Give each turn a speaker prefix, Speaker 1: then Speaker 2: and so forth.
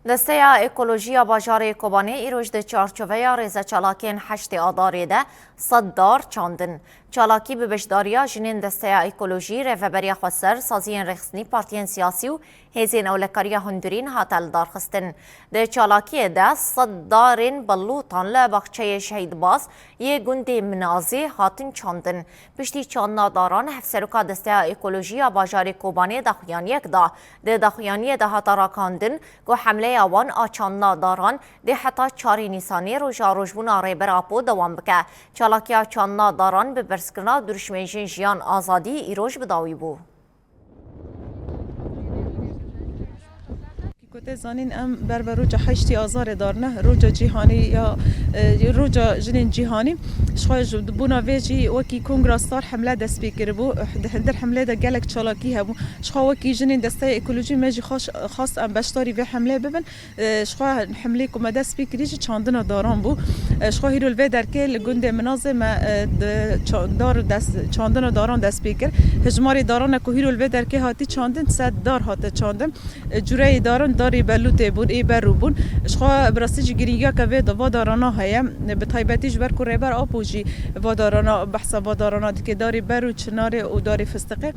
Speaker 1: دسته اکولوژیا باجار کوبانه ایروج ده چارچوبه ریزه چالاکین 8 آداری ده 100 دار چاندن. چالاکی به بشداریا جنین دسته اکولوژی رهبری خسر سازین رخصنی پارتین سیاسی و هزین اولکاری هندورین هاتل دارخستن. ده چالاکی ده 100 دارین بلوطان لباخچه شهید باز یه گنده منازی هاتن چاندن. پشتی چاندنا داران هفسروکا دسته اکولوژیا باجار کوبانه دخویان یک دا. ده دخویانی ده هاتا راکاندن گو حمله اوان آچاننا داران ده حتی 4 نیسانی روژا روژبون ریبر آپو دوام بکه. چالاکی آچاننا داران به برسکرنا درشمنجین جیان آزادی ایروژ بداوی بو.
Speaker 2: كنت زانين ام بربر روجا 8 آذار دارنه روجا جهاني یا روجا جنين جهاني شخواج بونا ویجی وکی کنگراستار حمله دست بکر بو هندر حمله ده گلک چالاکی هبو شخوا وکی جنين دسته اکولوژی مجی خاص ام بشتاری و حمله ببن شخوا حمله کم دست بکریج چاندنا داران بو شخوا هیرول و درکل گنده منازم دار دست چاندنا داران دست بکر هجماری داران کو هیرول و درکه هاتی چاندن 100 دار هات چاندن جوره داران داری بلوته بون ای برو بون شخوا براستی گریگا که و دوا دارانا هیم به تایبتیش بر کو ریبر آپوجی و دارانا بحث و دارانا که داری برو چناره و داری فستقه